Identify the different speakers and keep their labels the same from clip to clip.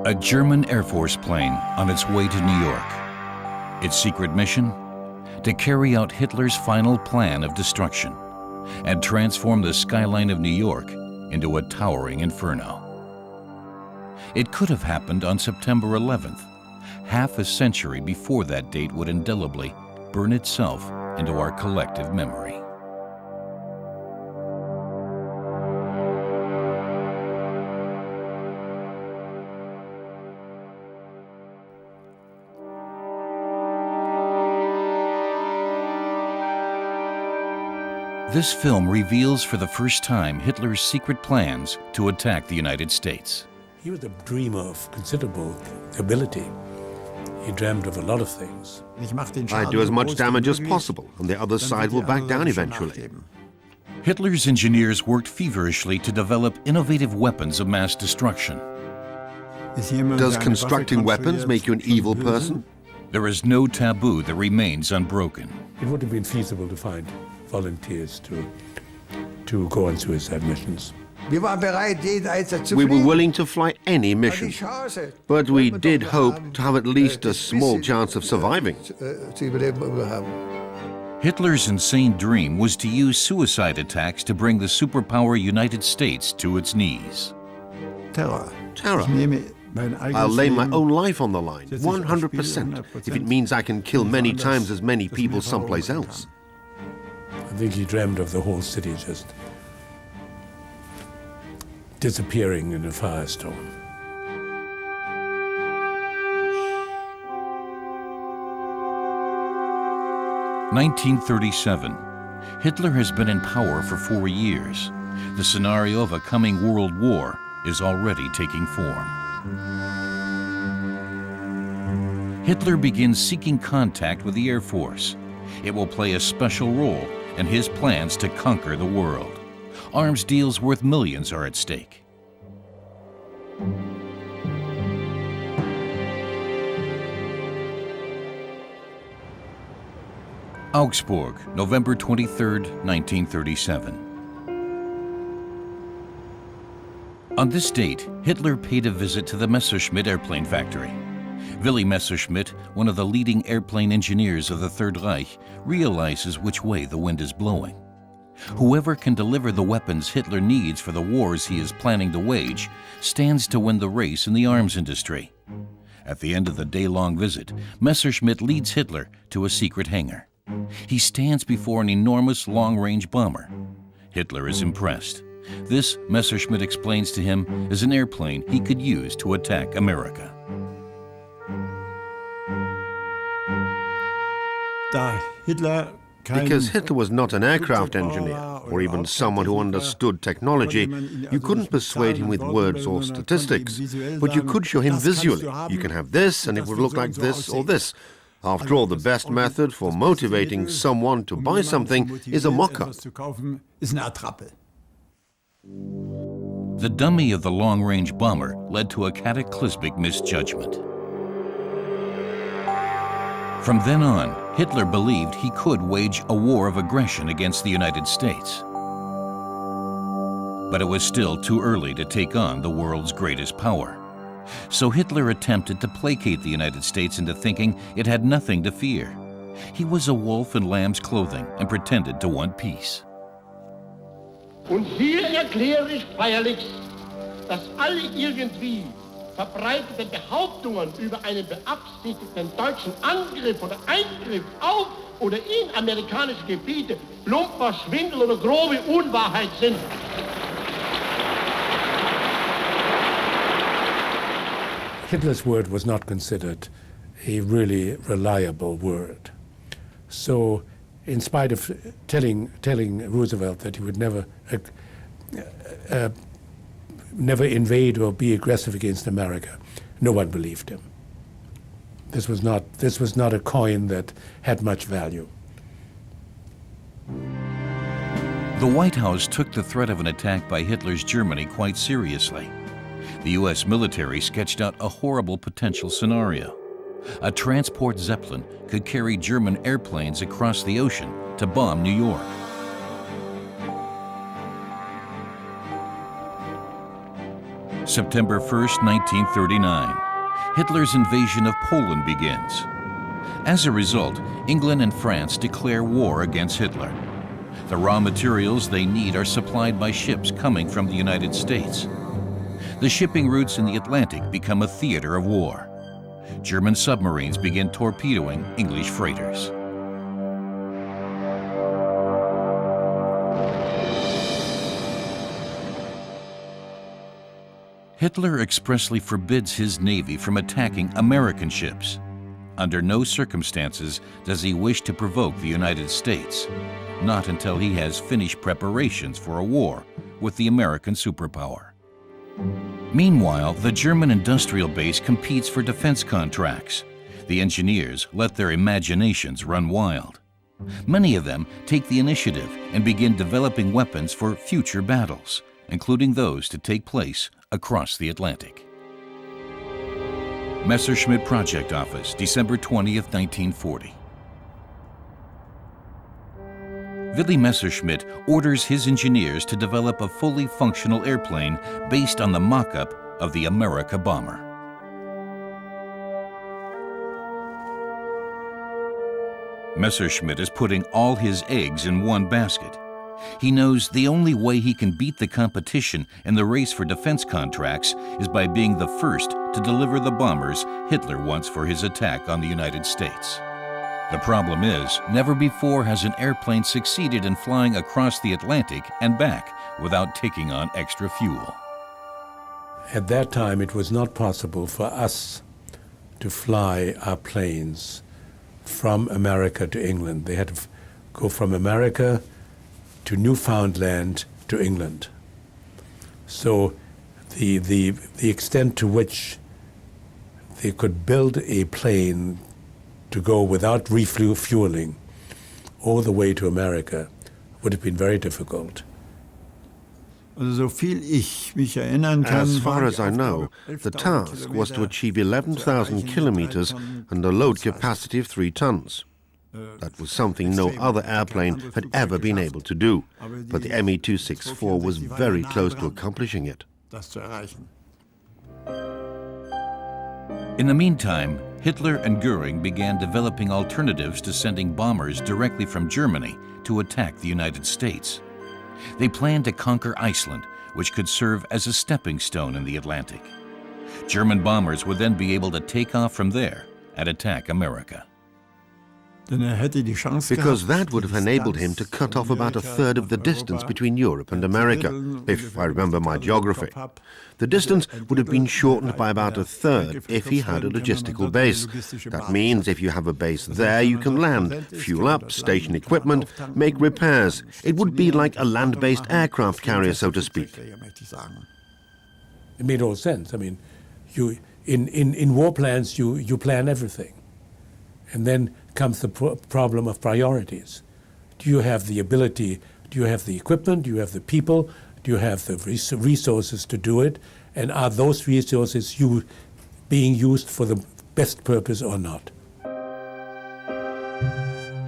Speaker 1: A German Air Force plane on its way to New York. Its secret mission? To carry out Hitler's final plan of destruction and transform the skyline of New York into a towering inferno. It could have happened on September 11th, half a century before that date would indelibly burn itself into our collective memory. This film reveals for the first time Hitler's secret plans to attack the United States.
Speaker 2: He was a dreamer of considerable ability. He dreamed of a lot of things.
Speaker 3: I do as much damage as possible, and the other side will back down eventually.
Speaker 1: Hitler's engineers worked feverishly to develop innovative weapons of mass destruction.
Speaker 3: Does constructing weapons make you an evil person?
Speaker 1: There is no taboo that remains unbroken.
Speaker 2: It would have been feasible to find volunteers to go on suicide missions.
Speaker 3: We were willing to fly any mission, but we did hope to have at least a small chance of surviving.
Speaker 1: Hitler's insane dream was to use suicide attacks to bring the superpower United States to its knees.
Speaker 3: Terror. I'll lay my own life on the line, 100%, if it means I can kill many times as many people someplace else.
Speaker 2: I think he dreamed of the whole city just disappearing in a firestorm.
Speaker 1: (1937). Hitler has been in power for 4 years. The scenario of a coming world war is already taking form. Hitler begins seeking contact with the Air Force. It will play a special role in his plans to conquer the world. Arms deals worth millions are at stake. Augsburg, November 23, 1937. On this date, Hitler paid a visit to the Messerschmitt airplane factory. Willy Messerschmitt, one of the leading airplane engineers of the Third Reich, realizes which way the wind is blowing. Whoever can deliver the weapons Hitler needs for the wars he is planning to wage stands to win the race in the arms industry. At the end of the day-long visit, Messerschmitt leads Hitler to a secret hangar. He stands before an enormous long-range bomber. Hitler is impressed. This, Messerschmitt explains to him, is an airplane he could use to attack America.
Speaker 3: Because Hitler was not an aircraft engineer, or even someone who understood technology, you couldn't persuade him with words or statistics, but you could show him visually. You can have this, and it would look like this or this. After all, the best method for motivating someone to buy something is a mock-up.
Speaker 1: The dummy of the long-range bomber led to a cataclysmic misjudgment. From then on, Hitler believed he could wage a war of aggression against the United States. But it was still too early to take on the world's greatest power. So Hitler attempted to placate the United States into thinking it had nothing to fear. He was a wolf in lamb's clothing and pretended to want peace.
Speaker 4: Und hier erkläre ich feierlichst, dass alle irgendwie verbreiteten Behauptungen über einen beabsichtigten deutschen Angriff oder Eingriff auf oder in amerikanische Gebiete plumper Schwindel oder grobe Unwahrheit sind.
Speaker 2: Hitler's word was not considered a really reliable word. So, in spite of telling Roosevelt that he would never invade or be aggressive against America, no one believed him. This was not a coin that had much value.
Speaker 1: The White House took the threat of an attack by Hitler's Germany quite seriously. The U.S. military sketched out a horrible potential scenario. A transport Zeppelin could carry German airplanes across the ocean to bomb New York. September 1st, 1939. Hitler's invasion of Poland begins. As a result, England and France declare war against Hitler. The raw materials they need are supplied by ships coming from the United States. The shipping routes in the Atlantic become a theater of war. German submarines begin torpedoing English freighters. Hitler expressly forbids his navy from attacking American ships. Under no circumstances does he wish to provoke the United States, not until he has finished preparations for a war with the American superpower. Meanwhile, the German industrial base competes for defense contracts. The engineers let their imaginations run wild. Many of them take the initiative and begin developing weapons for future battles, including those to take place across the Atlantic. Messerschmitt Project Office, December 20th, 1940. Willy Messerschmitt orders his engineers to develop a fully functional airplane based on the mock-up of the America bomber. Messerschmitt is putting all his eggs in one basket. He knows the only way he can beat the competition in the race for defense contracts is by being the first to deliver the bombers Hitler wants for his attack on the United States. The problem is, never before has an airplane succeeded in flying across the Atlantic and back without taking on extra fuel.
Speaker 2: At that time, it was not possible for us to fly our planes from America to England. They had to go from America to Newfoundland to England. So the extent to which they could build a plane to go without refueling all the way to America would have been very difficult.
Speaker 3: As far as I know, the task was to achieve 11,000 kilometers and a load capacity of 3 tons. That was something no other airplane had ever been able to do, but the Me-264 was very close to accomplishing it.
Speaker 1: In the meantime, Hitler and Goering began developing alternatives to sending bombers directly from Germany to attack the United States. They planned to conquer Iceland, which could serve as a stepping stone in the Atlantic. German bombers would then be able to take off from there and attack America.
Speaker 3: Because that would have enabled him to cut off about a third of the distance between Europe and America, if I remember my geography. The distance would have been shortened by about a third if he had a logistical base. That means if you have a base there, you can land, fuel up, station equipment, make repairs. It would be like a land-based aircraft carrier, so to speak.
Speaker 2: It made all sense. I mean, in war plans, you plan everything. And then comes the problem of priorities. Do you have the ability, do you have the equipment, do you have the people, do you have the resources to do it, and are those resources being used for the best purpose or not?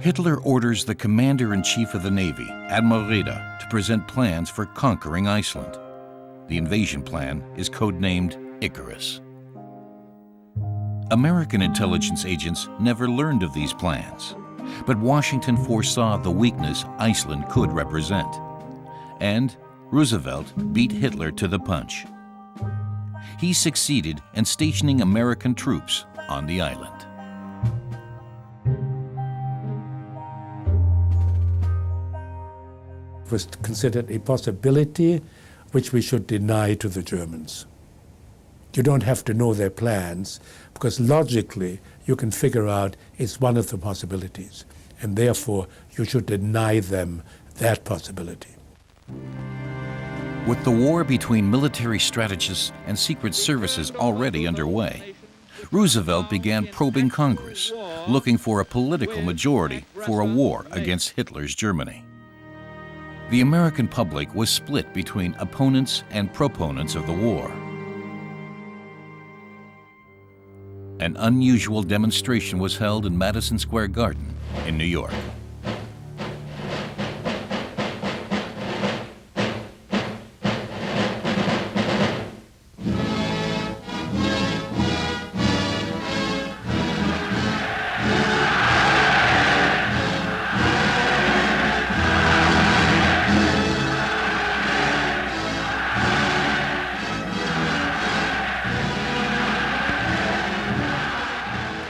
Speaker 1: Hitler orders the Commander-in-Chief of the Navy, Admiral Raeder, to present plans for conquering Iceland. The invasion plan is codenamed Icarus. American intelligence agents never learned of these plans, but Washington foresaw the weakness Iceland could represent. And Roosevelt beat Hitler to the punch. He succeeded in stationing American troops on the island.
Speaker 2: It was considered a possibility which we should deny to the Germans. You don't have to know their plans, because logically you can figure out it's one of the possibilities, and therefore you should deny them that possibility.
Speaker 1: With the war between military strategists and secret services already underway, Roosevelt began probing Congress, looking for a political majority for a war against Hitler's Germany. The American public was split between opponents and proponents of the war. An unusual demonstration was held in Madison Square Garden in New York.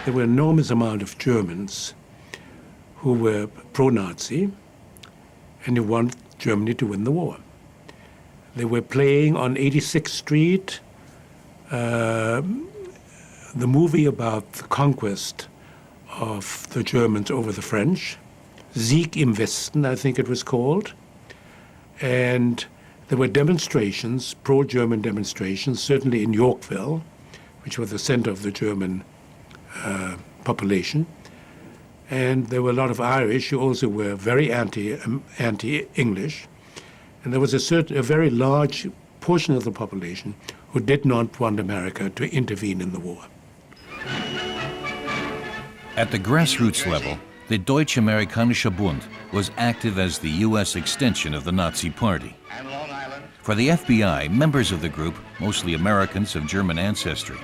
Speaker 2: there were an enormous amount of Germans who were pro-Nazi and who wanted Germany to win the war. They were playing on 86th Street, the movie about the conquest of the Germans over the French, Sieg im Westen, I think it was called. And there were demonstrations, pro-German demonstrations, certainly in Yorkville, which was the center of the German population. And there were a lot of Irish who also were very anti-English. And there was a very large portion of the population who did not want America to intervene in the war.
Speaker 1: At the grassroots level, the Deutsch-Amerikanische Bund was active as the U.S. extension of the Nazi Party. For the FBI, members of the group, mostly Americans of German ancestry,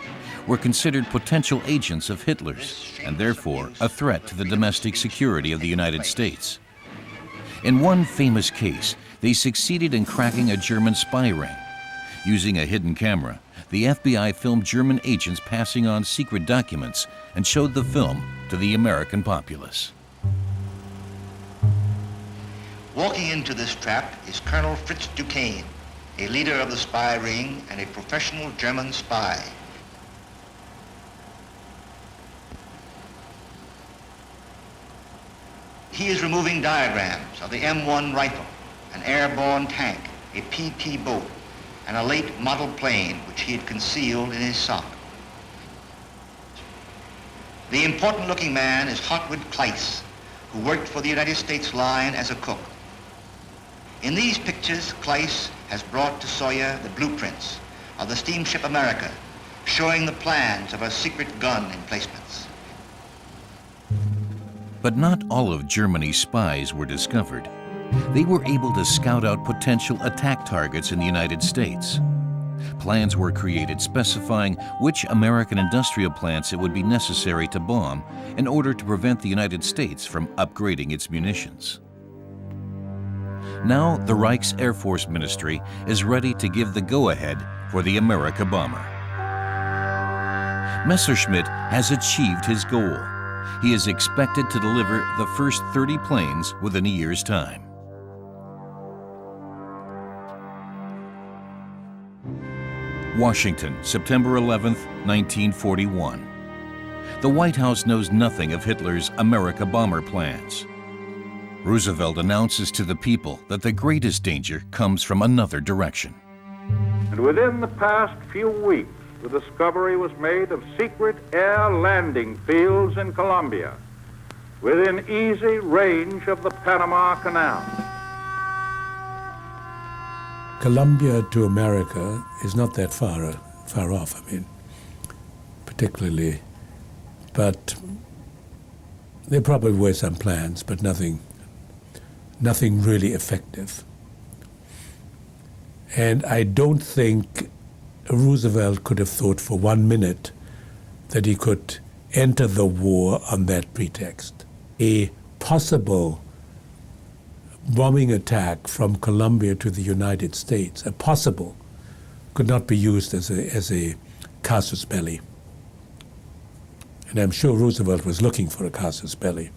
Speaker 1: were considered potential agents of Hitler's and therefore a threat to the domestic security of the United States. In one famous case, they succeeded in cracking a German spy ring. Using a hidden camera, the FBI filmed German agents passing on secret documents and showed the film to the American populace.
Speaker 5: Walking into this trap is Colonel Fritz Duquesne, a leader of the spy ring and a professional German spy. He is removing diagrams of the M1 rifle, an airborne tank, a PT boat, and a late model plane which he had concealed in his sock. The important-looking man is Hartwig Kleiss, who worked for the United States line as a cook. In these pictures, Kleiss has brought to Sawyer the blueprints of the steamship America, showing the plans of her secret gun emplacements.
Speaker 1: But not all of Germany's spies were discovered. They were able to scout out potential attack targets in the United States. Plans were created specifying which American industrial plants it would be necessary to bomb in order to prevent the United States from upgrading its munitions. Now, the Reich's Air Force Ministry is ready to give the go-ahead for the America bomber. Messerschmitt has achieved his goal. He is expected to deliver the first 30 planes within a year's time. Washington, September 11, 1941. The White House knows nothing of Hitler's America bomber plans. Roosevelt announces to the people that the greatest danger comes from another direction.
Speaker 6: And within the past few weeks, the discovery was made of secret air landing fields in Colombia, within easy range of the Panama Canal.
Speaker 2: Colombia to America is not that far off, I mean, particularly. But there probably were some plans, but nothing really effective. And I don't think Roosevelt could have thought for 1 minute that he could enter the war on that pretext. A possible bombing attack from Colombia to the United States, could not be used as a casus belli. And I'm sure Roosevelt was looking for a casus belli.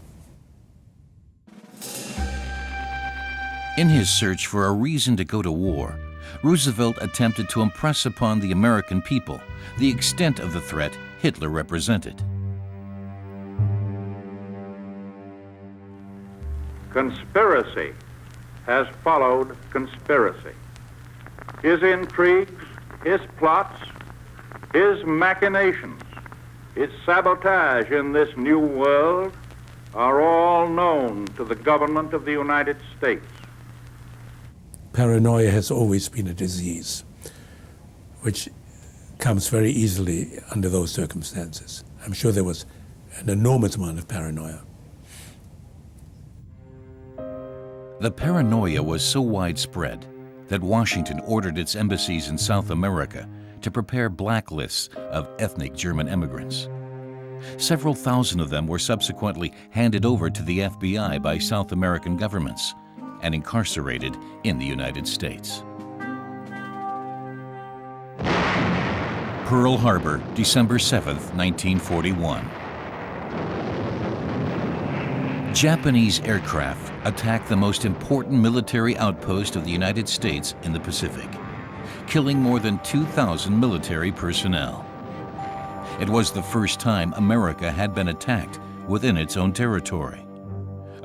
Speaker 1: In his search for a reason to go to war, Roosevelt attempted to impress upon the American people the extent of the threat Hitler represented.
Speaker 6: Conspiracy has followed conspiracy. His intrigues, his plots, his machinations, his sabotage in this new world are all known to the government of the United States.
Speaker 2: Paranoia has always been a disease, which comes very easily under those circumstances. I'm sure there was an enormous amount of paranoia.
Speaker 1: The paranoia was so widespread that Washington ordered its embassies in South America to prepare blacklists of ethnic German immigrants. Several thousand of them were subsequently handed over to the FBI by South American governments and incarcerated in the United States. Pearl Harbor, December 7, 1941. Japanese aircraft attacked the most important military outpost of the United States in the Pacific, killing more than 2,000 military personnel. It was the first time America had been attacked within its own territory.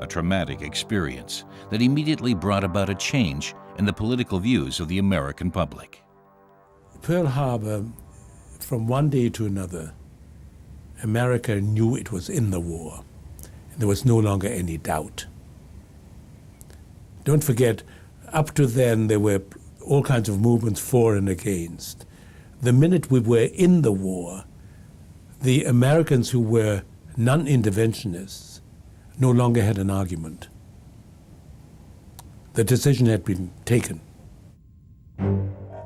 Speaker 1: A traumatic experience that immediately brought about a change in the political views of the American public.
Speaker 2: Pearl Harbor, from one day to another, America knew it was in the war. There was no longer any doubt. Don't forget, up to then there were all kinds of movements for and against. The minute we were in the war, the Americans who were non-interventionists no longer had an argument. The decision had been taken.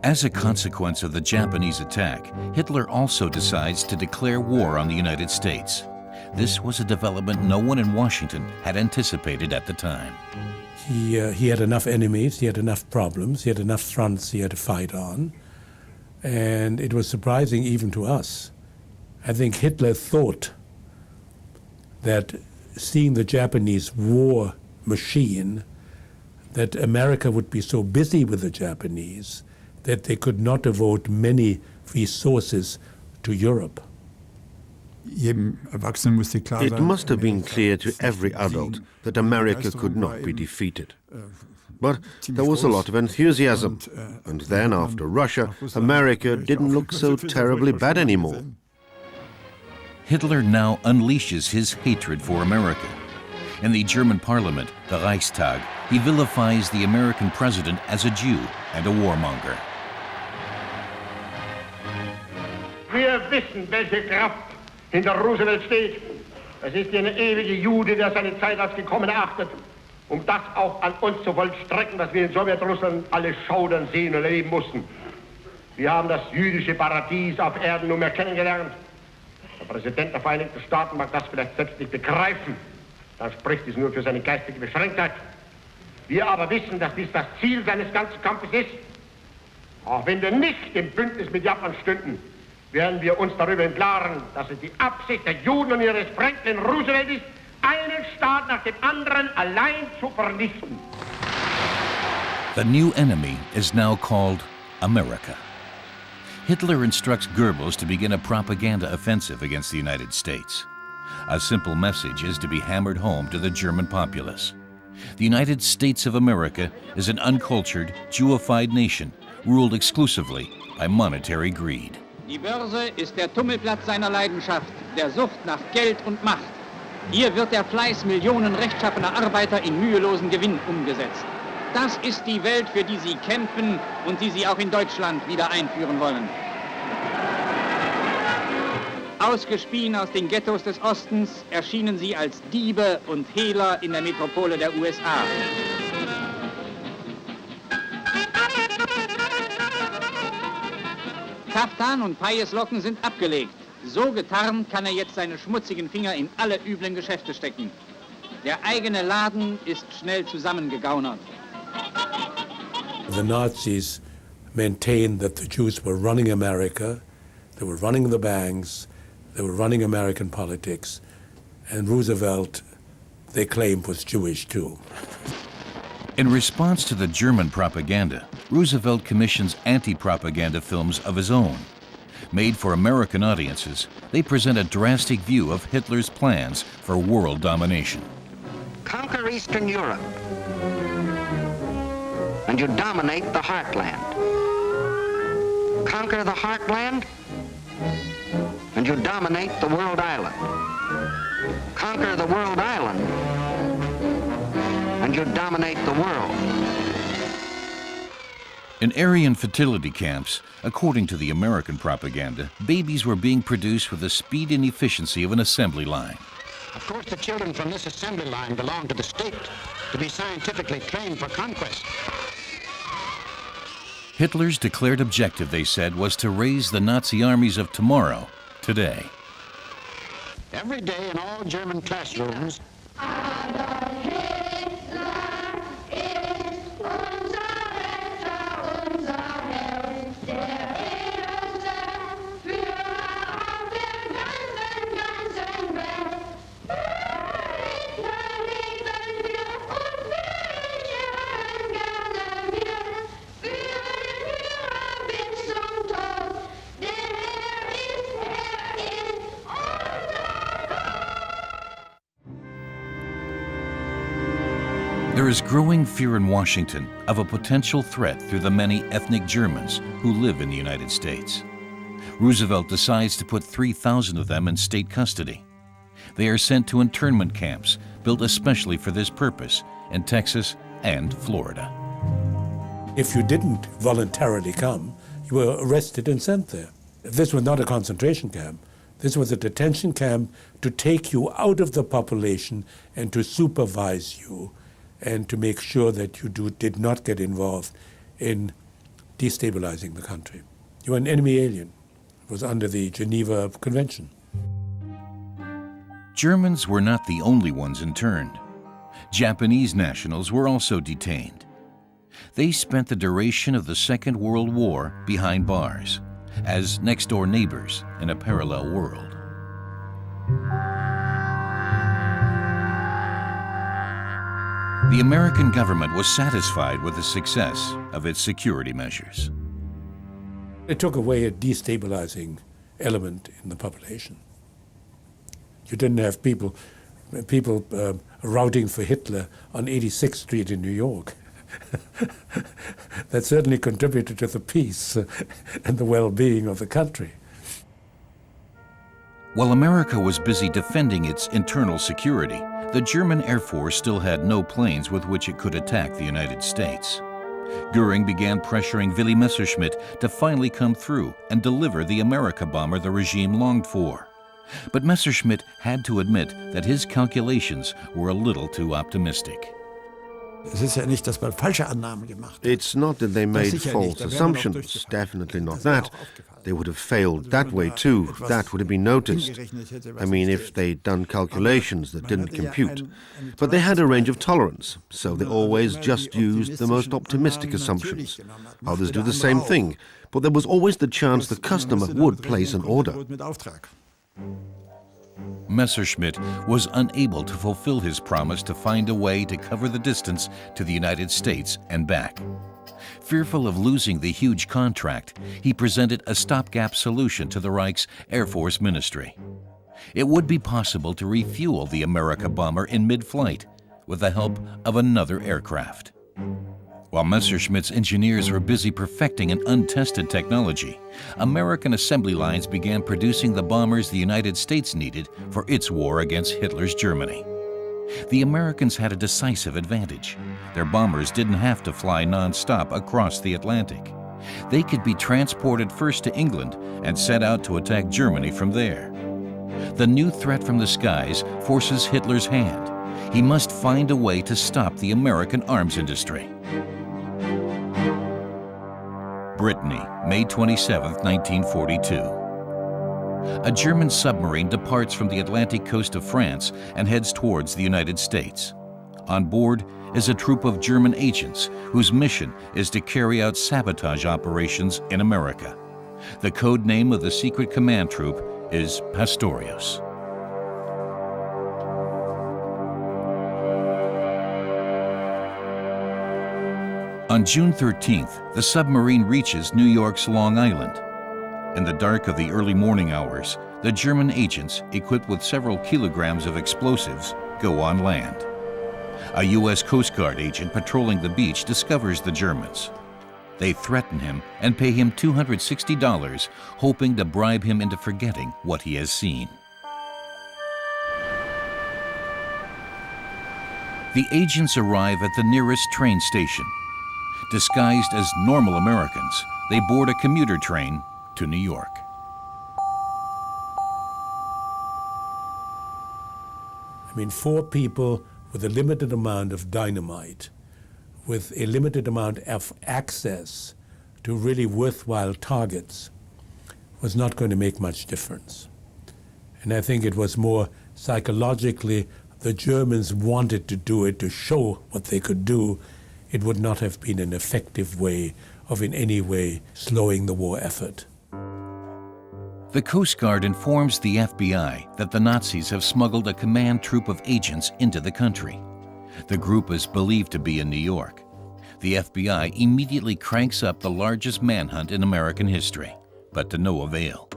Speaker 1: As a consequence of the Japanese attack, Hitler also decides to declare war on the United States. This was a development no one in Washington had anticipated at the time.
Speaker 2: He had enough enemies, he had enough problems, he had enough fronts he had to fight on, and it was surprising even to us. I think Hitler thought that seeing the Japanese war machine, that America would be so busy with the Japanese that they could not devote many resources to Europe.
Speaker 3: It must have been clear to every adult that America could not be defeated. But there was a lot of enthusiasm, and then after Russia, America didn't look so terribly bad anymore.
Speaker 1: Hitler now unleashes his hatred for America. In the German parliament, the Reichstag, he vilifies the American president as a Jew and a warmonger.
Speaker 4: Wir wissen, welche Kraft hinter Roosevelt steht. Es ist der ewige Jude, der seine Zeit als gekommen erachtet, das auch an uns zu vollstrecken, was wir in Sowjetrussland alle schaudern, sehen und erleben mussten. Wir haben das jüdische Paradies auf Erden nunmehr kennengelernt. Der Präsident der Vereinigten Staaten mag das vielleicht selbst nicht begreifen. Dann spricht es nur für seine geistige Beschränktheit. Wir aber wissen, dass dies das Ziel seines ganzen Kampfes ist. Auch wenn wir nicht im Bündnis mit Japan stünden, werden wir uns darüber im Klaren, dass es die Absicht der Juden und ihres Franklin Roosevelt ist, einen Staat nach dem anderen allein zu vernichten.
Speaker 1: The new enemy is now called America. Hitler instructs Goebbels to begin a propaganda offensive against the United States. A simple message is to be hammered home to the German populace. The United States of America is an uncultured, Jewified nation ruled exclusively by monetary greed.
Speaker 7: Die Börse ist der Tummelplatz seiner Leidenschaft, der Sucht nach Geld und Macht. Hier wird der Fleiß Millionen rechtschaffener Arbeiter in mühelosen Gewinn umgesetzt. Das ist die Welt, für die Sie kämpfen und die Sie auch in Deutschland wieder einführen wollen. Ausgespien aus den Ghettos des Ostens erschienen sie als Diebe und Hehler in der Metropole der USA. Kaftan und Pajeslocken sind abgelegt. So getarnt kann er jetzt seine schmutzigen Finger in alle üblen Geschäfte stecken. Der eigene Laden ist schnell zusammengegaunert.
Speaker 2: The Nazis maintained that the Jews were running America, they were running the banks, they were running American politics, and Roosevelt, they claimed, was Jewish too.
Speaker 1: In response to the German propaganda, Roosevelt commissions anti-propaganda films of his own. Made for American audiences, they present a drastic view of Hitler's plans for world domination.
Speaker 8: Conquer Eastern Europe, and you dominate the heartland. Conquer the heartland, and you dominate the world island. Conquer the world island, and you dominate the world.
Speaker 1: In Aryan fertility camps, according to the American propaganda, babies were being produced with the speed and efficiency of an assembly line.
Speaker 9: Of course, the children from this assembly line belong to the state to be scientifically trained for conquest.
Speaker 1: Hitler's declared objective, they said, was to raise the Nazi armies of tomorrow, today.
Speaker 9: Every day in all German classrooms,
Speaker 1: There is growing fear in Washington of a potential threat through the many ethnic Germans who live in the United States. Roosevelt decides to put 3,000 of them in state custody. They are sent to internment camps built especially for this purpose in Texas and Florida.
Speaker 2: If you didn't voluntarily come, you were arrested and sent there. This was not a concentration camp. This was a detention camp to take you out of the population and to supervise you and to make sure that you did not get involved in destabilizing the country. You were an enemy alien. It was under the Geneva Convention.
Speaker 1: Germans were not the only ones interned. Japanese nationals were also detained. They spent the duration of the Second World War behind bars, as next-door neighbors in a parallel world. The American government was satisfied with the success of its security measures.
Speaker 2: It took away a destabilizing element in the population. You didn't have people routing for Hitler on 86th Street in New York. That certainly contributed to the peace and the well-being of the country.
Speaker 1: While America was busy defending its internal security, the German Air Force still had no planes with which it could attack the United States. Göring began pressuring Willy Messerschmitt to finally come through and deliver the America bomber the regime longed for. But Messerschmitt had to admit that his calculations were a little too optimistic.
Speaker 3: It's not that they made false assumptions, definitely not that. They would have failed that way too, that would have been noticed. I mean, if they'd done calculations that didn't compute. But they had a range of tolerance, so they always just used the most optimistic assumptions. Others do the same thing, but there was always the chance the customer would place an order.
Speaker 1: Messerschmitt was unable to fulfill his promise to find a way to cover the distance to the United States and back. Fearful of losing the huge contract, he presented a stopgap solution to the Reich's Air Force Ministry. It would be possible to refuel the America bomber in mid-flight with the help of another aircraft. While Messerschmitt's engineers were busy perfecting an untested technology, American assembly lines began producing the bombers the United States needed for its war against Hitler's Germany. The Americans had a decisive advantage. Their bombers didn't have to fly non-stop across the Atlantic. They could be transported first to England and set out to attack Germany from there. The new threat from the skies forces Hitler's hand. He must find a way to stop the American arms industry. Brittany, May 27, 1942. A German submarine departs from the Atlantic coast of France and heads towards the United States. On board is a troop of German agents whose mission is to carry out sabotage operations in America. The code name of the secret command troop is Pastorius. On June 13th, the submarine reaches New York's Long Island. In the dark of the early morning hours, the German agents, equipped with several kilograms of explosives, go on land. A U.S. Coast Guard agent patrolling the beach discovers the Germans. They threaten him and pay him $260, hoping to bribe him into forgetting what he has seen. The agents arrive at the nearest train station. Disguised as normal Americans, they board a commuter train to New York.
Speaker 2: I mean, 4 people with a limited amount of dynamite, with a limited amount of access to really worthwhile targets, was not going to make much difference. And I think it was more psychologically the Germans wanted to do it to show what they could do. It would not have been an effective way of in any way slowing the war effort.
Speaker 1: The Coast Guard informs the FBI that the Nazis have smuggled a command troop of agents into the country. The group is believed to be in New York. The FBI immediately cranks up the largest manhunt in American history, but to no avail.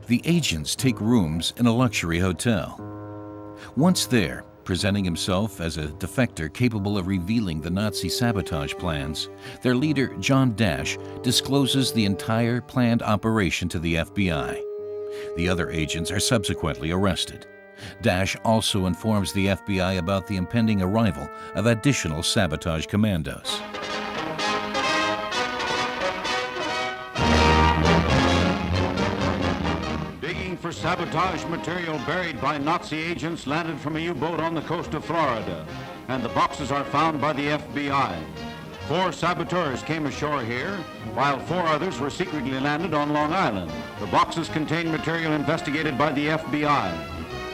Speaker 1: The agents take rooms in a luxury hotel. Once there, Presenting himself as a defector capable of revealing the Nazi sabotage plans, their leader, John Dash, discloses the entire planned operation to the FBI. The other agents are subsequently arrested. Dash also informs the FBI about the impending arrival of additional sabotage commandos.
Speaker 9: For sabotage material buried by Nazi agents landed from a U-boat on the coast of Florida, and the boxes are found by the FBI. 4 saboteurs came ashore here, while 4 others were secretly landed on Long Island. The boxes contain material investigated by the FBI.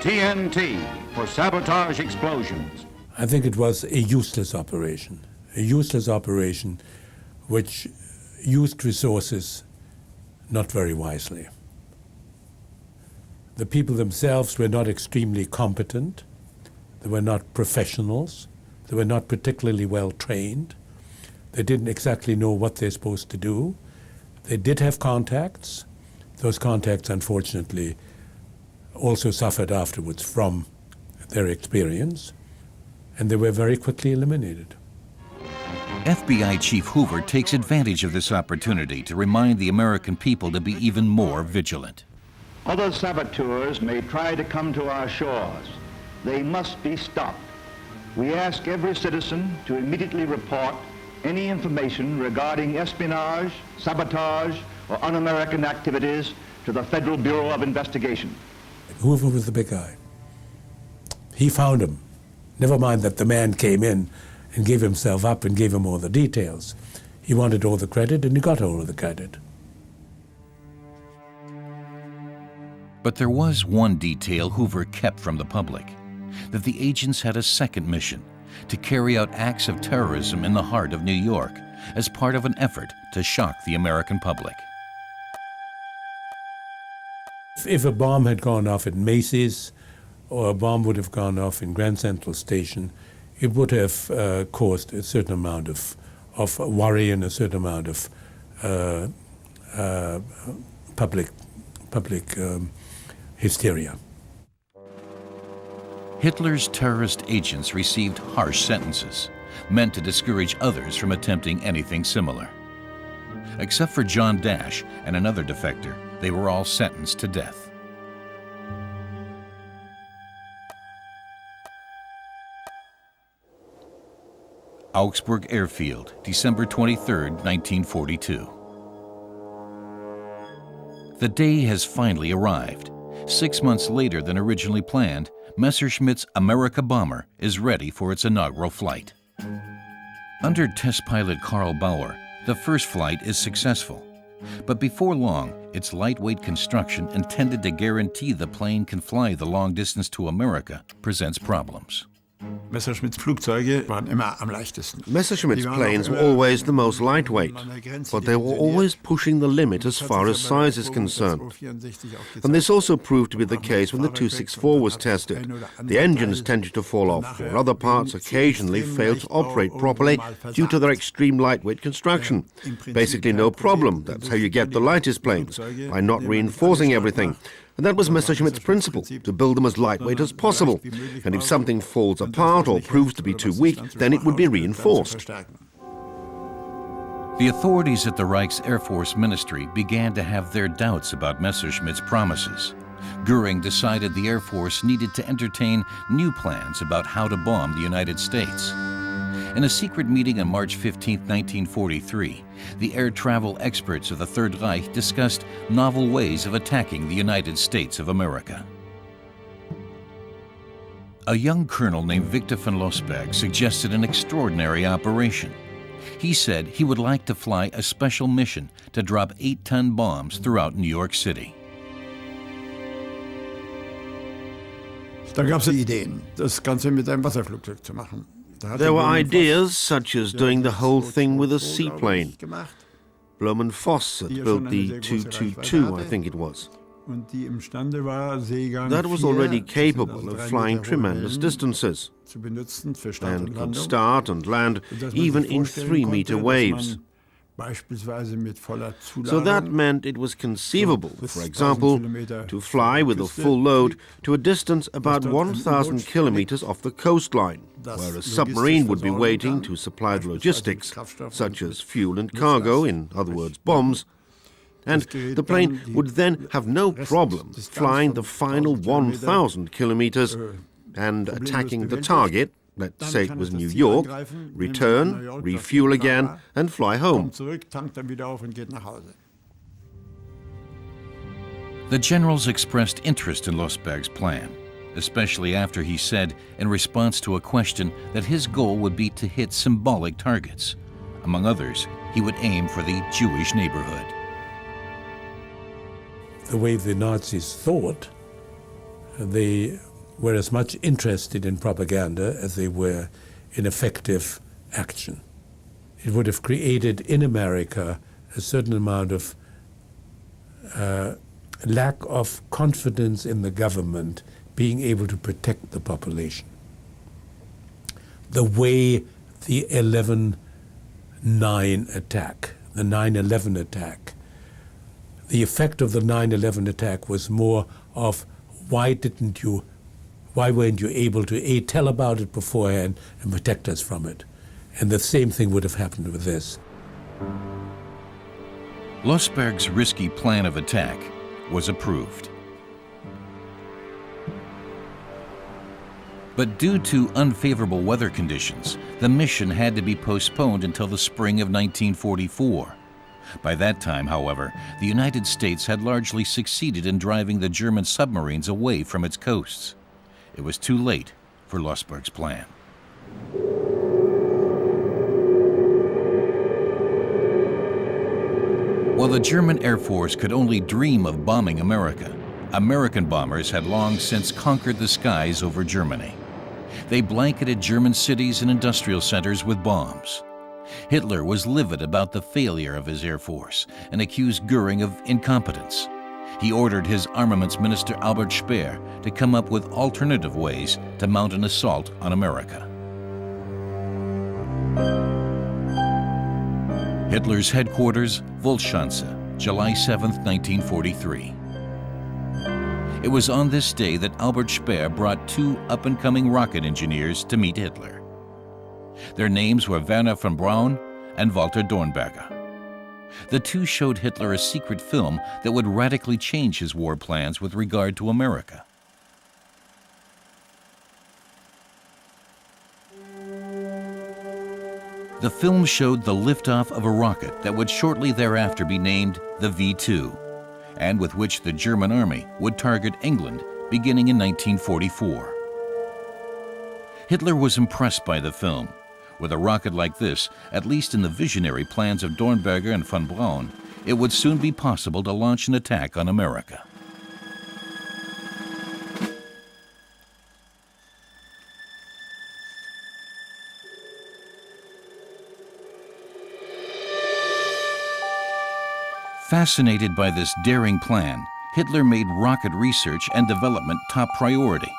Speaker 9: TNT for sabotage explosions.
Speaker 2: I think it was a useless operation which used resources not very wisely. The people themselves were not extremely competent. They were not professionals. They were not particularly well trained. They didn't exactly know what they're supposed to do. They did have contacts. Those contacts, unfortunately, also suffered afterwards from their experience, and they were very quickly eliminated.
Speaker 1: FBI Chief Hoover takes advantage of this opportunity to remind the American people to be even more vigilant.
Speaker 10: Other saboteurs may try to come to our shores. They must be stopped. We ask every citizen to immediately report any information regarding espionage, sabotage, or un-American activities to the Federal Bureau of Investigation.
Speaker 2: Hoover was the big guy. He found him. Never mind that the man came in and gave himself up and gave him all the details. He wanted all the credit, and he got all of the credit.
Speaker 1: But there was one detail Hoover kept from the public, that the agents had a second mission, to carry out acts of terrorism in the heart of New York as part of an effort to shock the American public.
Speaker 2: If a bomb had gone off at Macy's, or a bomb would have gone off in Grand Central Station, it would have caused a certain amount of worry and a certain amount of public hysteria.
Speaker 1: Hitler's terrorist agents received harsh sentences, meant to discourage others from attempting anything similar. Except for John Dash and another defector, they were all sentenced to death. Augsburg Airfield, December 23, 1942. The day has finally arrived. 6 months later than originally planned, Messerschmitt's America bomber is ready for its inaugural flight. Under test pilot Karl Bauer, the first flight is successful. But before long, its lightweight construction intended to guarantee the plane can fly the long distance to America presents problems.
Speaker 11: Messerschmitt's Flugzeuge waren immer am leichtesten.
Speaker 3: Messerschmitt's planes were always the most lightweight, but they were always pushing the limit as far as size is concerned. And this also proved to be the case when the 264 was tested. The engines tended to fall off, or other parts occasionally failed to operate properly due to their extreme lightweight construction. Basically no problem. That's how you get the lightest planes, by not reinforcing everything. And that was Messerschmitt's principle, to build them as lightweight as possible. And if something falls apart or proves to be too weak, then it would be reinforced.
Speaker 1: The authorities at the Reich's Air Force Ministry began to have their doubts about Messerschmitt's promises. Göring decided the Air Force needed to entertain new plans about how to bomb the United States. In a secret meeting on March 15, 1943, the air travel experts of the Third Reich discussed novel ways of attacking the United States of America. A young colonel named Victor von Lossberg suggested an extraordinary operation. He said he would like to fly a special mission to drop 8-ton bombs throughout New York City.
Speaker 11: Da gab es Ideen, das Ganze mit einem Wasserflugzeug zu machen.
Speaker 3: There were ideas such as doing the whole thing with a seaplane. Blohm & Voss had built the 222, I think it was. That was already capable of flying tremendous distances and could start and land even in 3-meter waves. So that meant it was conceivable, for example, to fly with a full load to a distance about 1,000 kilometers off the coastline, where a submarine would be waiting to supply the logistics, such as fuel and cargo, in other words, bombs, and the plane would then have no problem flying the final 1,000 kilometers and attacking the target. Let's say it was New York, return, refuel again, and fly home.
Speaker 1: The generals expressed interest in Lossberg's plan, especially after he said, in response to a question, that his goal would be to hit symbolic targets. Among others, he would aim for the Jewish neighborhood.
Speaker 2: The way the Nazis thought, they were as much interested in propaganda as they were in effective action. It would have created in America a certain amount of lack of confidence in the government being able to protect the population. The way the 11/9 attack, the 9/11 attack, the effect of the 9/11 attack was more of why weren't you able to tell about it beforehand and protect us from it? And the same thing would have happened with this.
Speaker 1: Lossberg's risky plan of attack was approved. But due to unfavorable weather conditions, the mission had to be postponed until the spring of 1944. By that time, however, the United States had largely succeeded in driving the German submarines away from its coasts. It was too late for Lossberg's plan. While the German Air Force could only dream of bombing America, American bombers had long since conquered the skies over Germany. They blanketed German cities and industrial centers with bombs. Hitler was livid about the failure of his Air Force and accused Goering of incompetence. He ordered his armaments minister Albert Speer to come up with alternative ways to mount an assault on America. Hitler's headquarters, Wolfschanze, July 7, 1943. It was on this day that Albert Speer brought two up-and-coming rocket engineers to meet Hitler. Their names were Werner von Braun and Walter Dornberger. The two showed Hitler a secret film that would radically change his war plans with regard to America. The film showed the liftoff of a rocket that would shortly thereafter be named the V-2, and with which the German army would target England beginning in 1944. Hitler was impressed by the film. With a rocket like this, at least in the visionary plans of Dornberger and von Braun, it would soon be possible to launch an attack on America. Fascinated by this daring plan, Hitler made rocket research and development top priority.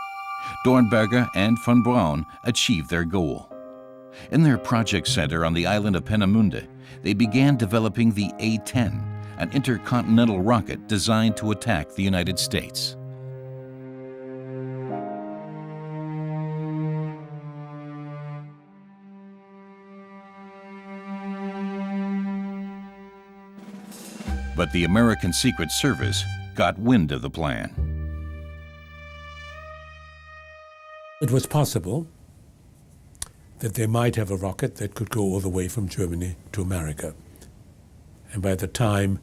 Speaker 1: Dornberger and von Braun achieved their goal. In their project center on the island of Peenemünde, they began developing the A-10, an intercontinental rocket designed to attack the United States. But the American Secret Service got wind of the plan.
Speaker 2: It was possible that they might have a rocket that could go all the way from Germany to America. And by the time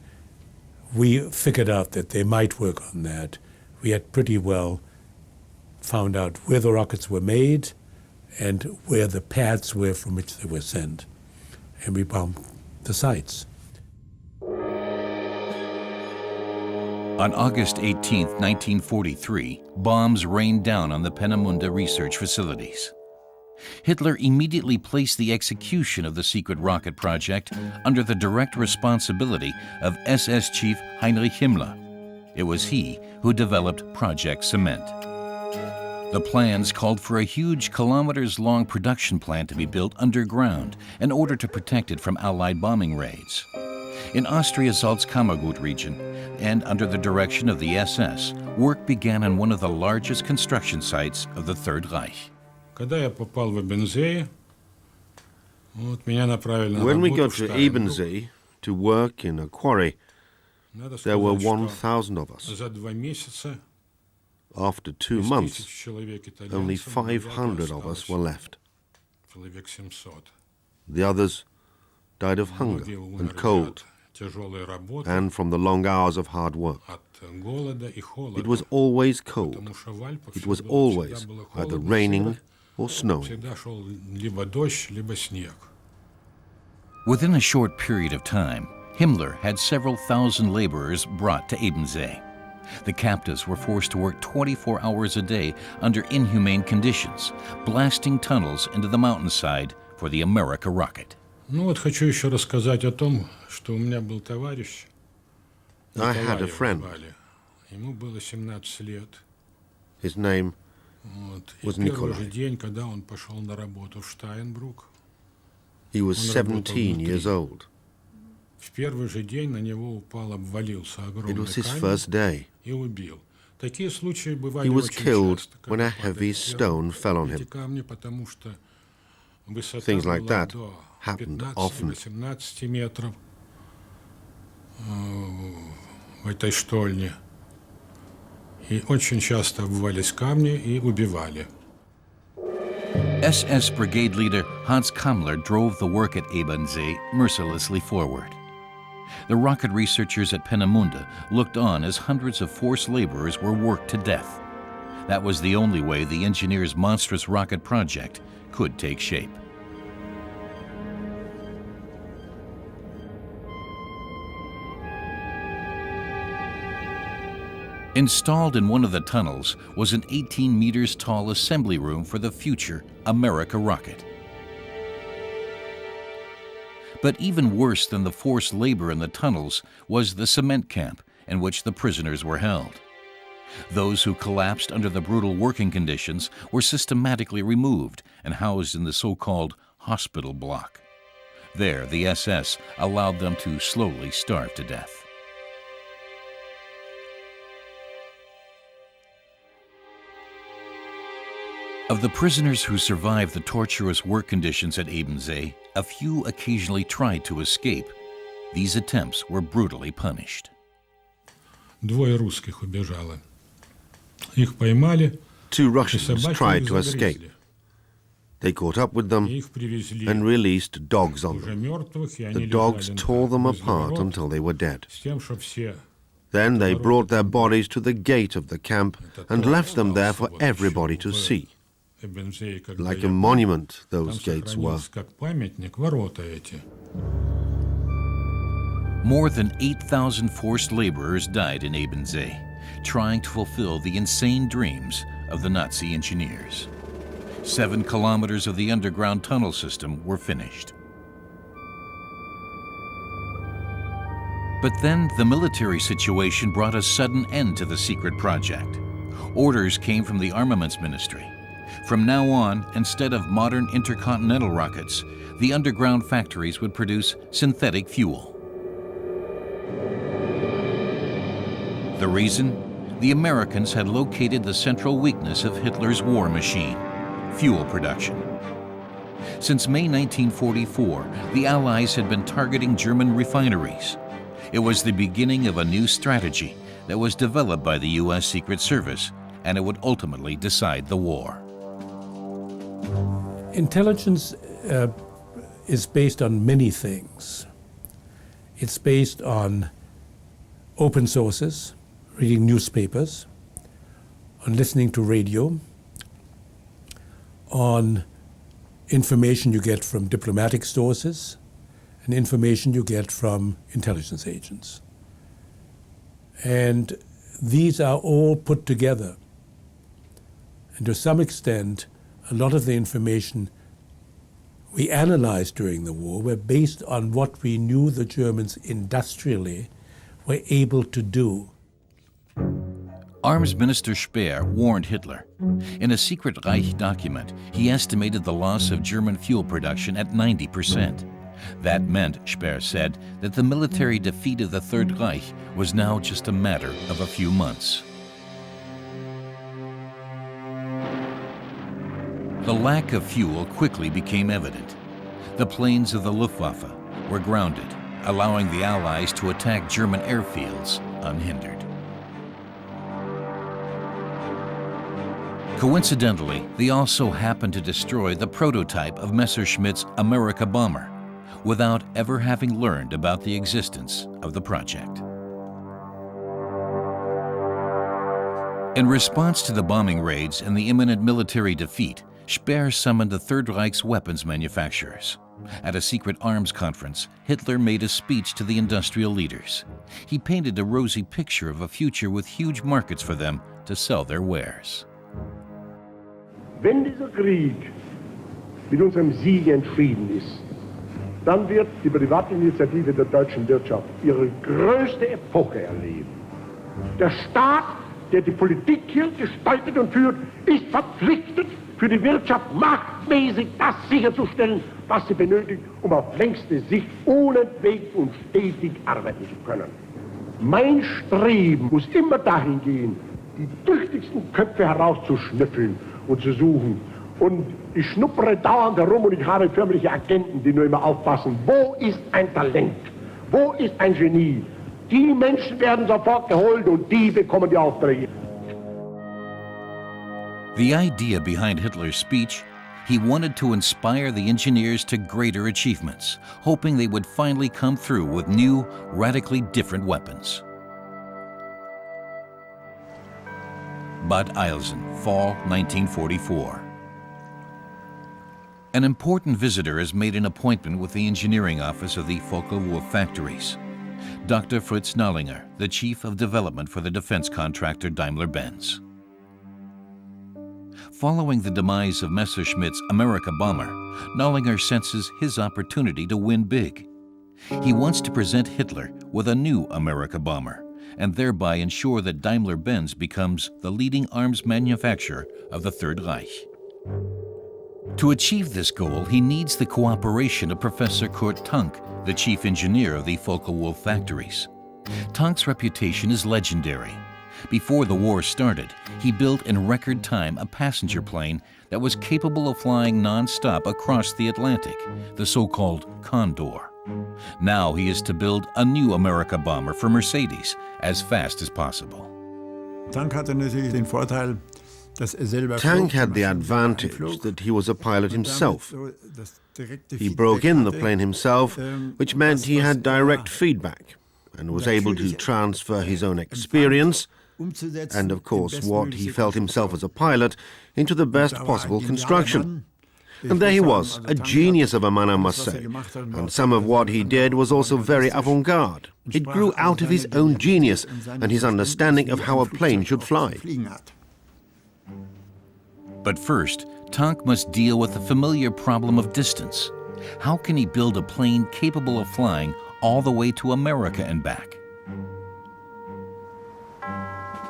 Speaker 2: we figured out that they might work on that, we had pretty well found out where the rockets were made and where the paths were from which they were sent. And we bombed the sites.
Speaker 1: On August 18, 1943, bombs rained down on the Peenemünde research facilities. Hitler immediately placed the execution of the secret rocket project under the direct responsibility of SS Chief Heinrich Himmler. It was he who developed Project Cement. The plans called for a huge kilometers-long production plant to be built underground in order to protect it from Allied bombing raids. In Austria's Salzkammergut region, and under the direction of the SS, work began on one of the largest construction sites of the Third Reich.
Speaker 3: When we got to Ebensee to work in a quarry, there were 1,000 of us. After 2 months, only 500 of us were left. The others died of hunger and cold, and from the long hours of hard work. It was always cold. It was always either raining or snowing.
Speaker 1: Within a short period of time, Himmler had several thousand laborers brought to Ebensee. The captives were forced to work 24 hours a day under inhumane conditions, blasting tunnels into the mountainside for the America rocket.
Speaker 3: I had a friend. His name was Nikolai. He was 17 years old. It was his first day. He was killed when a heavy stone fell on him. Things like that happened often.
Speaker 1: SS brigade leader Hans Kammler drove the work at Ebensee mercilessly forward. The rocket researchers at Peenemünde looked on as hundreds of forced laborers were worked to death. That was the only way the engineers' monstrous rocket project could take shape. Installed in one of the tunnels was an 18 meters tall assembly room for the future America rocket. But even worse than the forced labor in the tunnels was the cement camp in which the prisoners were held. Those who collapsed under the brutal working conditions were systematically removed and housed in the so-called hospital block. There, the SS allowed them to slowly starve to death. Of the prisoners who survived the torturous work conditions at Ebensee, a few occasionally tried to escape. These attempts were brutally punished.
Speaker 3: 2 Russians tried to escape. They caught up with them and released dogs on them. The dogs tore them apart until they were dead. Then they brought their bodies to the gate of the camp and left them there for everybody to see. Like a monument, those gates were.
Speaker 1: More than 8,000 forced laborers died in Ebensee, trying to fulfill the insane dreams of the Nazi engineers. 7 kilometers of the underground tunnel system were finished. But then the military situation brought a sudden end to the secret project. Orders came from the Armaments Ministry. From now on, instead of modern intercontinental rockets, the underground factories would produce synthetic fuel. The reason? The Americans had located the central weakness of Hitler's war machine: fuel production. Since May 1944, the Allies had been targeting German refineries. It was the beginning of a new strategy that was developed by the U.S. Secret Service, and it would ultimately decide the war.
Speaker 2: Intelligence is based on many things. It's based on open sources, reading newspapers, on listening to radio, on information you get from diplomatic sources, and information you get from intelligence agents. And these are all put together. And to some extent, a lot of the information we analyzed during the war were based on what we knew the Germans industrially were able to do.
Speaker 1: Arms Minister Speer warned Hitler. In a secret Reich document, he estimated the loss of German fuel production at 90%. That meant, Speer said, that the military defeat of the Third Reich was now just a matter of a few months. The lack of fuel quickly became evident. The planes of the Luftwaffe were grounded, allowing the Allies to attack German airfields unhindered. Coincidentally, they also happened to destroy the prototype of Messerschmitt's America bomber, without ever having learned about the existence of the project. In response to the bombing raids and the imminent military defeat, Speer summoned the Third Reich's weapons manufacturers. At a secret arms conference, Hitler made a speech to the industrial leaders. He painted a rosy picture of a future with huge markets for them to sell their wares.
Speaker 4: Wenn dieser Krieg mit unserem Sieg entschieden ist, dann wird die Privatinitiative der deutschen Wirtschaft ihre größte Epoche erleben. Der Staat, der die Politik hier gestaltet und führt, ist verpflichtet, für die Wirtschaft machtmäßig das sicherzustellen, was sie benötigt, um auf längste Sicht unentwegt und stetig arbeiten zu können. Mein Streben muss immer dahin gehen, die tüchtigsten Köpfe herauszuschnüffeln und zu suchen. Und ich schnuppere dauernd herum und ich habe förmliche Agenten, die nur immer aufpassen, wo ist ein Talent, wo ist ein Genie. Die Menschen werden sofort geholt und die bekommen die Aufträge.
Speaker 1: The idea behind Hitler's speech, he wanted to inspire the engineers to greater achievements, hoping they would finally come through with new, radically different weapons. Bad Eilsen, fall 1944. An important visitor has made an appointment with the engineering office of the Focke-Wulf factories. Dr. Fritz Nallinger, the chief of development for the defense contractor Daimler-Benz. Following the demise of Messerschmitt's America bomber, Nallinger senses his opportunity to win big. He wants to present Hitler with a new America bomber and thereby ensure that Daimler-Benz becomes the leading arms manufacturer of the Third Reich. To achieve this goal, he needs the cooperation of Professor Kurt Tank, the chief engineer of the Focke-Wulf factories. Tank's reputation is legendary. Before the war started, he built in record time a passenger plane that was capable of flying non-stop across the Atlantic, the so-called Condor. Now he is to build a new America bomber for Mercedes as fast as possible.
Speaker 11: Tank hatte natürlich den Vorteil, dass selber
Speaker 3: Tank had the advantage that he was a pilot himself. He broke in the plane himself, which meant he had direct feedback and was able to transfer his own experience and, of course, what he felt himself as a pilot into the best possible construction. And there he was, a genius of a man, I must say. And some of what he did was also very avant-garde. It grew out of his own genius and his understanding of how a plane should fly.
Speaker 1: But first, Tank must deal with the familiar problem of distance. How can he build a plane capable of flying all the way to America and back?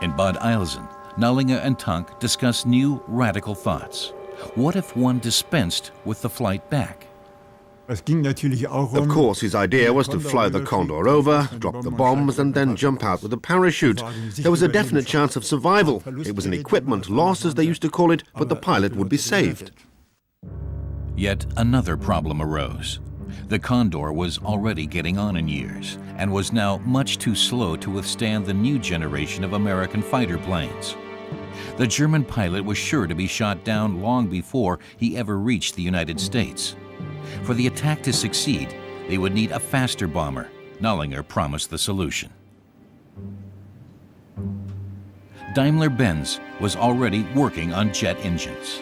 Speaker 1: In Bad Eilsen, Nallinger and Tank discuss new, radical thoughts. What if one dispensed with the flight back?
Speaker 3: Of course, his idea was to fly the Condor over, drop the bombs, and then jump out with a parachute. There was a definite chance of survival. It was an equipment loss, as they used to call it, but the pilot would be saved.
Speaker 1: Yet another problem arose. The Condor was already getting on in years and was now much too slow to withstand the new generation of American fighter planes. The German pilot was sure to be shot down long before he ever reached the United States. For the attack to succeed, they would need a faster bomber. Nallinger promised the solution. Daimler-Benz was already working on jet engines.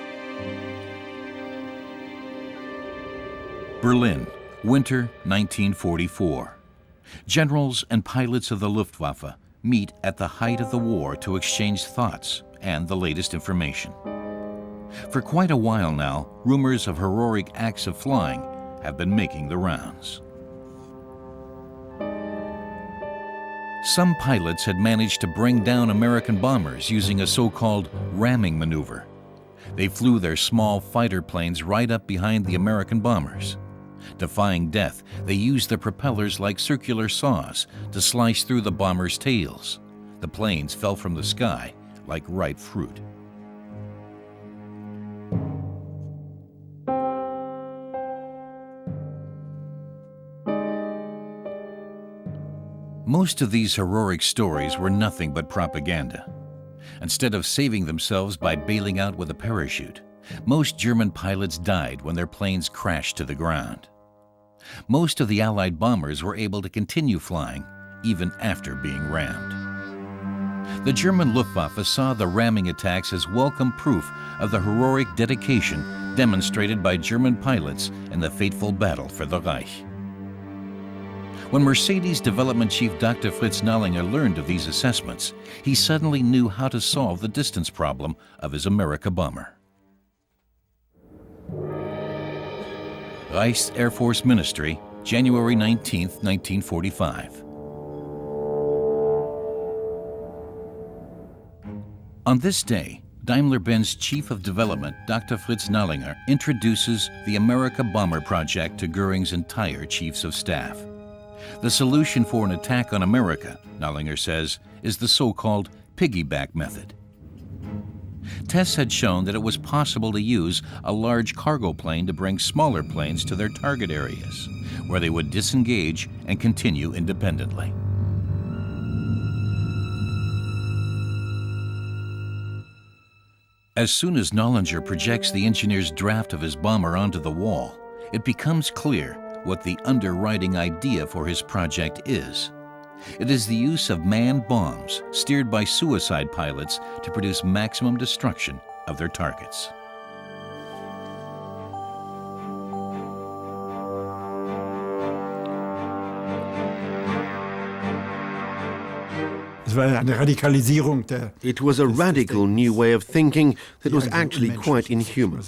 Speaker 1: Berlin, winter 1944. Generals and pilots of the Luftwaffe meet at the height of the war to exchange thoughts and the latest information. For quite a while now, rumors of heroic acts of flying have been making the rounds. Some pilots had managed to bring down American bombers using a so-called ramming maneuver. They flew their small fighter planes right up behind the American bombers. Defying death, they used their propellers like circular saws to slice through the bombers' tails. The planes fell from the sky like ripe fruit. Most of these heroic stories were nothing but propaganda. Instead of saving themselves by bailing out with a parachute, most German pilots died when their planes crashed to the ground. Most of the Allied bombers were able to continue flying even after being rammed. The German Luftwaffe saw the ramming attacks as welcome proof of the heroic dedication demonstrated by German pilots in the fateful battle for the Reich. When Mercedes development chief Dr. Fritz Nallinger learned of these assessments, he suddenly knew how to solve the distance problem of his America bomber. Reichs Air Force Ministry, January 19, 1945. On this day, Daimler-Benz Chief of Development, Dr. Fritz Nallinger, introduces the America Bomber Project to Goering's entire Chiefs of Staff. The solution for an attack on America, Nallinger says, is the so-called piggyback method. Tests had shown that it was possible to use a large cargo plane to bring smaller planes to their target areas, where they would disengage and continue independently. As soon as Nallinger projects the engineer's draft of his bomber onto the wall, it becomes clear what the underwriting idea for his project is. It is the use of manned bombs steered by suicide pilots to produce maximum destruction of their targets.
Speaker 3: It was a radical new way of thinking that was actually quite inhuman.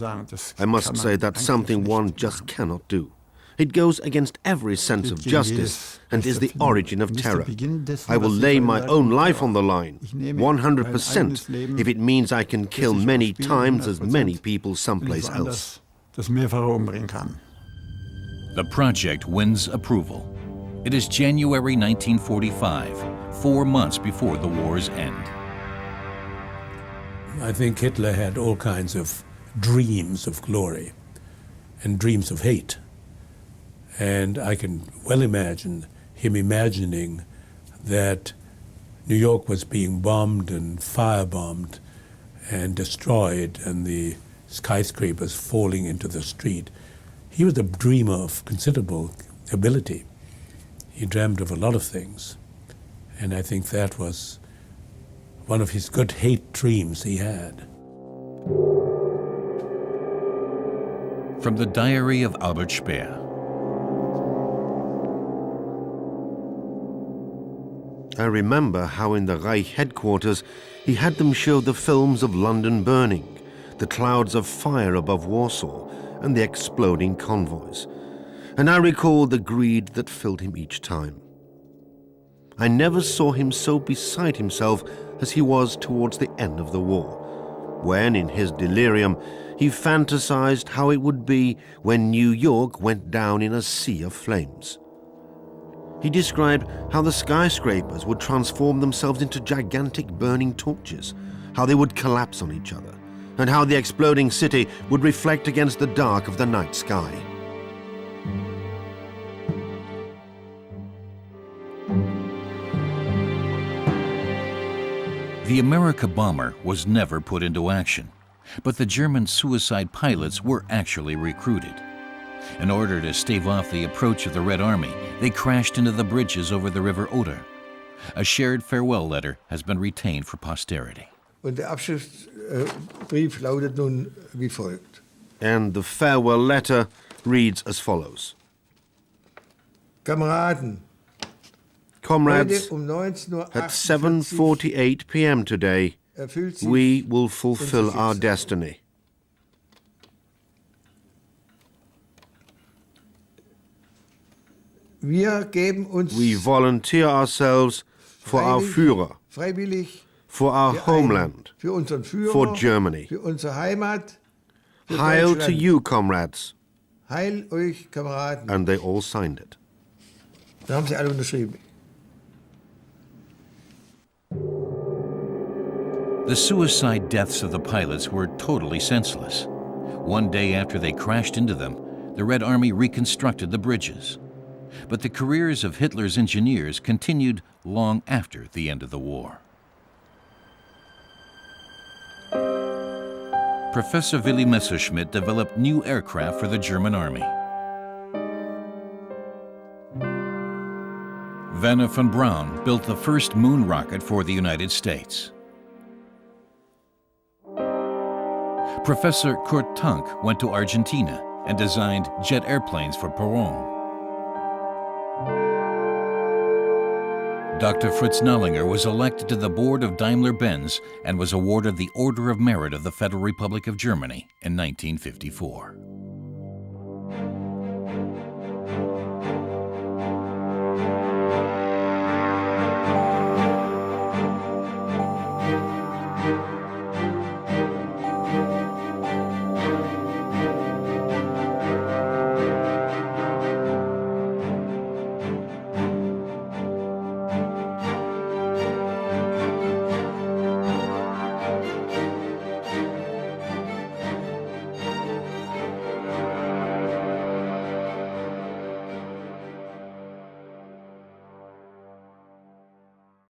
Speaker 3: I must say that's something one just cannot do. It goes against every sense of justice and is the origin of terror. I will lay my own life on the line, 100%, if it means I can kill many times as many people someplace else.
Speaker 1: The project wins approval. It is January 1945, 4 months before the war's end.
Speaker 2: I think Hitler had all kinds of dreams of glory and dreams of hate. And I can well imagine him imagining that New York was being bombed and firebombed and destroyed and the skyscrapers falling into the street. He was a dreamer of considerable ability. He dreamed of a lot of things. And I think that was one of his good hate dreams he had.
Speaker 1: From the diary of Albert Speer.
Speaker 3: I remember how in the Reich headquarters he had them show the films of London burning, the clouds of fire above Warsaw, and the exploding convoys. And I recall the greed that filled him each time. I never saw him so beside himself as he was towards the end of the war, when, in his delirium, he fantasized how it would be when New York went down in a sea of flames. He described how the skyscrapers would transform themselves into gigantic burning torches, how they would collapse on each other, and how the exploding city would reflect against the dark of the night sky.
Speaker 1: The America bomber was never put into action, but the German suicide pilots were actually recruited. In order to stave off the approach of the Red Army, they crashed into the bridges over the River Oder. A shared farewell letter has been retained for posterity.
Speaker 12: Und der Abschiedsbrief lautet nun wie folgt.
Speaker 3: And the farewell letter reads as follows.
Speaker 12: Kameraden,
Speaker 3: Comrades,
Speaker 12: um
Speaker 3: at 7:48 p.m. today, we will fulfill our destiny.
Speaker 12: Wir geben uns
Speaker 3: We volunteer ourselves for our Führer,
Speaker 12: freiwillig,
Speaker 3: for our homeland,
Speaker 12: für unseren Führer,
Speaker 3: for Germany.
Speaker 12: für unsere Heimat, für
Speaker 3: Heil to
Speaker 12: Deutschland.
Speaker 3: you, comrades.
Speaker 12: Heil euch, Kameraden.
Speaker 3: And they all signed it.
Speaker 12: Da haben sie alle unterschrieben.
Speaker 1: The suicide deaths of the pilots were totally senseless. One day after they crashed into them, the Red Army reconstructed the bridges. But the careers of Hitler's engineers continued long after the end of the war. Professor Willy Messerschmitt developed new aircraft for the German army. Werner von Braun built the first moon rocket for the United States. Professor Kurt Tank went to Argentina and designed jet airplanes for Perón. Dr. Fritz Nallinger was elected to the board of Daimler-Benz and was awarded the Order of Merit of the Federal Republic of Germany in 1954.